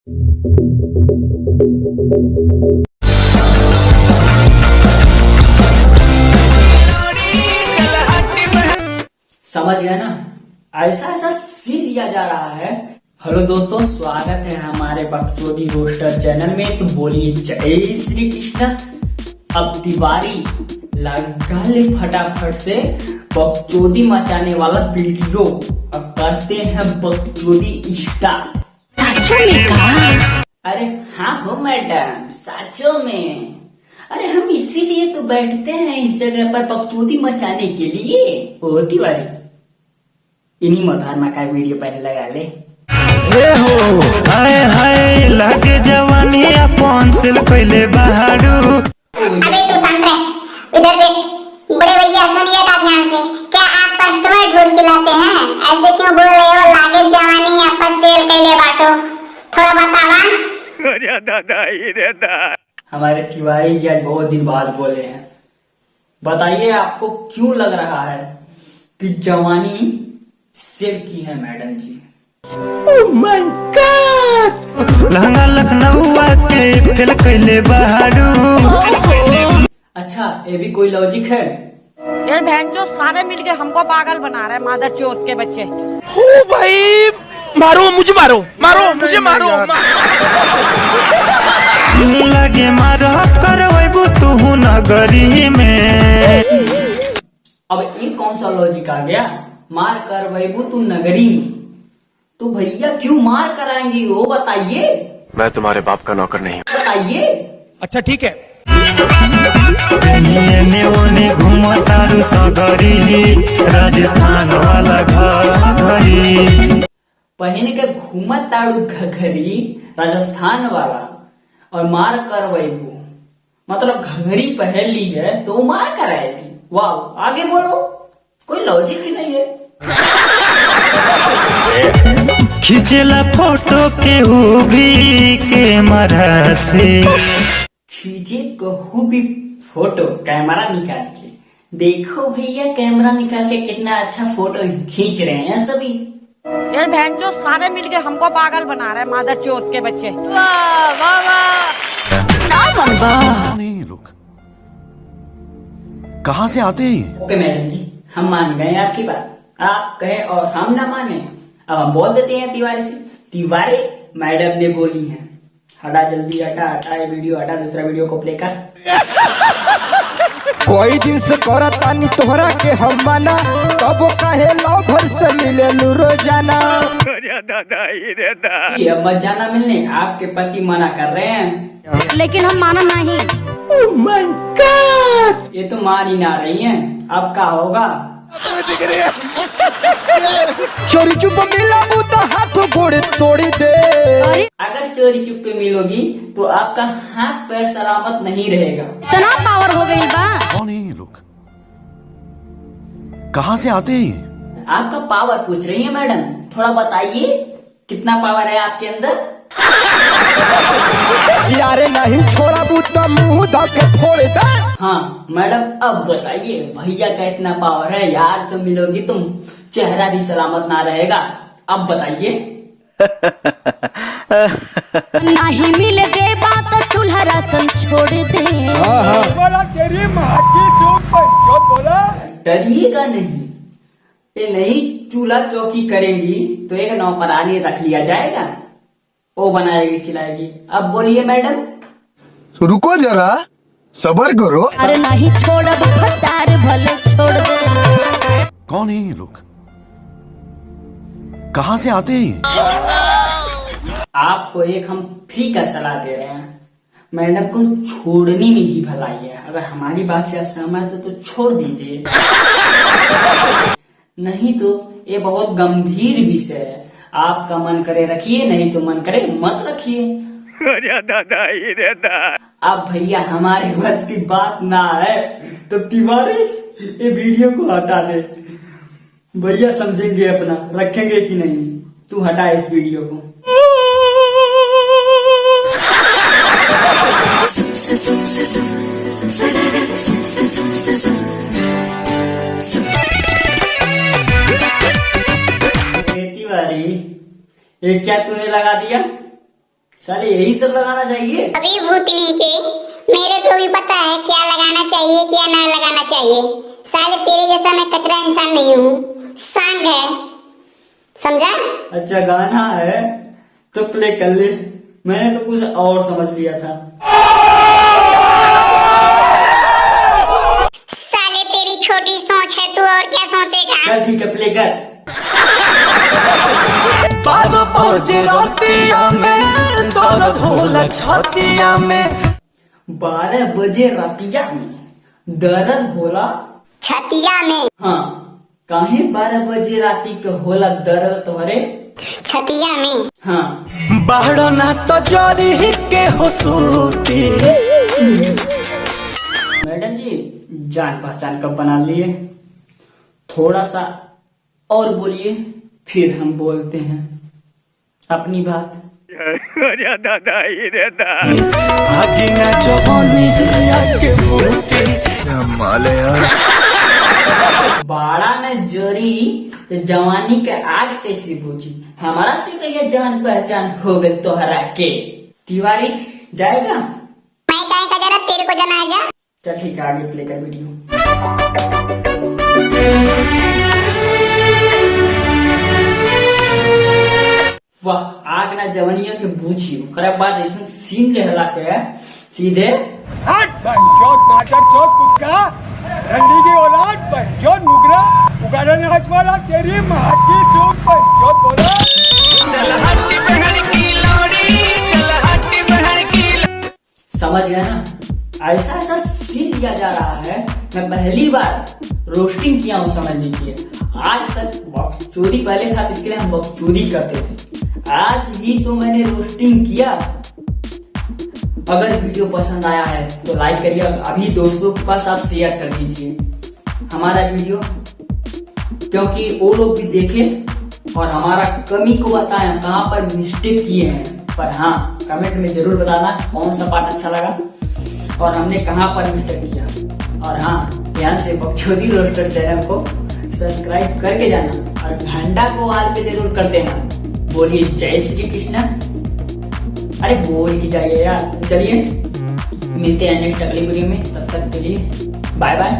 समझ गया ना, ऐसा ऐसा सीन लिया जा रहा है। हेलो दोस्तों, स्वागत है हमारे बकचोदी रोस्टर चैनल में। तो बोलिए जय श्री कृष्ण। अब तिवारी लगा ले फटाफट से बकचोदी मचाने वाला वीडियो। अब करते हैं बकचोदी स्टार्ट। अरे हाँ हो मैडम, साचो में। अरे हम इसीलिए तो बैठते हैं इस जगह पर बकचोदी मचाने के लिए। ओ तिवारी, इन्हीं मोहतरमा का वीडियो पहले लगा ले। हो हाय हाय लागे जवानी अपन सिल पहले बहारू। अबे तू सुन रहे, इधर देख। बड़े भैया सुनिएगा ध्यान से। क्या आप कस्टमर ढूंढ के लाते हैं? ऐसे क्यों बोल रहे हो? लागे जवानी अपन सेल कैले बाटो, थोड़ा बतावा। अरे दादा रे दादा, हमारे तिवारी जी आज बहुत दिन बाद बोले हैं। बताइए आपको क्यों लग रहा है कि जवानी सेल की है madam ji? Oh my god, lehenga Lucknow के फिल कैले बहारू। अच्छा, ये भी कोई लॉजिक है? ये बहन जो सारे मिलके हमको पागल बना रहे हैं, मादर चौथ के बच्चे। ओ भाई, मारो मुझे, मारो मारो मुझे, मारो। लगे मारो करवैबू तू नगरी में। अब ये कौन सा लॉजिक आ गया? मार कर वैबू तू नगरी में। तो भैया क्यों मार कराएंगे वो बताइए। मैं तुम्हारे बाप का नौकर नहीं हूँ। बताइए। अच्छा ठीक है। एने ओने घूमतारू सगरी, राजस्थान वाला घरी। पहन के घूमत ताड़ू घघरी राजस्थान वाला, और मार कर वैबू मतलब घघरी पहन ली है तो मार कराएगी। वाह, आगे बोलो, कोई लॉजिक ही नहीं है। खींचला फोटो के भी कैमरा से। खींचे कहू भी फोटो कैमरा निकाल के। देखो भैया, कैमरा निकाल के कितना अच्छा फोटो खींच रहे हैं सभी। ये बहन जो सारे मिलके हमको पागल बना रहे हैं, मादर चौथ के बच्चे। वाह वाह वाह। नहीं लोग कहाँ से आते हैं? ओके मैडम जी, हम मान गए आपकी बात। आप कहे और हम ना माने, अब हम बोल देते हैं तिवारी से। तिवारी, मैडम ने बोली है। हटा जल्दी, हटा हटा ये वीडियो, हटा दूसरा वीडियो को प्ले कर। कोई दिन से करतानी तोहरा के हम माना, तब काहे लवर से मिले रोजाना। अरे दादा रे दादा, ये अब मत जाना मिलने, आपके पति मना कर रहे हैं। लेकिन हम माना नहीं। ओह माय गॉड, ये तो मान ही ना रही हैं। अब क्या होगा? चोरी चुप मिला तो हाथ गोड़ तोड़ी दे। अगर चोरी चुपके मिलोगी तो आपका हाथ पैर सलामत नहीं रहेगा। इतना पावर हो गई बा। कौन है ये लोग? कहाँ से आते हैं? आपका पावर पूछ रही है मैडम, थोड़ा बताइए कितना पावर है आपके अंदर? यारे नहीं छोड़ा बूता मुंह धके फोड़ दे। हाँ मैडम, अब बताइए भैया का इतना पावर है। यार से मिलोगी तुम, चेहरा भी सलामत ना रहेगा। अब बताइए। नहीं मिले दे बात, चूल्हा राशन छोड़ दे। बोला तेरी माँ की बोला। डरिएगा नहीं, ये नहीं चूल्हा चौकी करेंगी तो एक नौकरानी रख लिया जाएगा, वो बनाएगी खिलाएगी। अब बोलिए मैडम। रुको जरा, सबर करो। अरे नहीं छोड़ भतार भले छोड़ दे। कौन है ये लोग? कहाँ से आते हैं? आपको एक हम फ्री का सलाह दे रहे हैं। मैडम को छोड़ने में ही भलाई है। अगर हमारी बात से असहमत हो तो छोड़ दीजिए, नहीं तो ये बहुत गंभीर विषय है। आपका मन करे रखिए, नहीं तो मन करे मत रखिए। अरे दादा रे दादा, अब भैया हमारे बस की बात ना है तो तिवारी ये वीडियो को हटा दे। भैया समझेंगे अपना, रखेंगे कि नहीं। तू हटा इस वीडियो को। तिवारी, ये क्या तूने लगा दिया? साले यही सब लगाना चाहिए। अभी भूतनी के मेरे को भी पता है क्या लगाना चाहिए क्या ना लगाना चाहिए। साले तेरे जैसा मैं कचरा इंसान नहीं हूँ, सांग है, समझा? अच्छा गाना है तो प्ले कर ले, मैंने तो कुछ और समझ लिया था। साले तेरी छोटी सोच है, तू और क्या सोचेगा? चल ठीक है, प्ले कर। 12 बजे रातिया में दर्द होला छातिया में। 12 बजे रातिया में दर्द होला छतिया में। हाँ, काहे 12 बजे राती के होला दर्द तोहरे छतिया में। हाँ, बाहर ना तो जरी के हो सूती। मैडम जी जान पहचान कब बना लिए, थोड़ा सा और बोलिए फिर हम बोलते हैं अपनी बात। अरे दादा रे दादा, आगे ना जवानी के बूटी। बाड़ा न जरी तो जवानी के आग कैसे बुझी, हमारा से कहिया जान पहचान हो गई तोहरा के। तिवारी जाएगा? मैं काहे का जरा, तेरे को जाना है जा। चल ठीक है, आगे प्ले कर वीडियो। वाह, आग ना जवनिया के बूझी, ओकरा बाद ऐसा सीन रहला के सीधे रंडी की औलाद बच्चों नुगरा उगाड़ा नाच वाला तेरी माँ की दूध बच्चों बोला। समझ गया ना? ऐसा ऐसा सीन दिया जा रहा है, मैं पहली बार रोस्टिंग किया हूँ, समझ लीजिए। आज तक बकचोदी पहले था, इसके लिए हम बकचोदी करते थे, आज ही तो मैंने रोस्टिंग किया। अगर वीडियो पसंद आया है तो लाइक करिए, अभी दोस्तों के पास आप शेयर कर दीजिए हमारा वीडियो, क्योंकि वो लोग भी देखें और हमारा कमी को बताएं, कहाँ पर मिस्टेक किए हैं। पर हाँ, कमेंट में जरूर बताना कौन सा पार्ट अच्छा लगा और हमने कहाँ पर मिस्टेक किया। और हाँ, ध्यान से बकचोदी रोस्टर चैनल को सब्सक्राइब करके जाना और घंटा को ऑल पे जरूर कर देना। बोलिए जय श्री कृष्ण। अरे बोल की जाइए यार। चलिए मिलते हैं नेक्स्ट अगली वीडियो में, तब तक के लिए बाय बाय।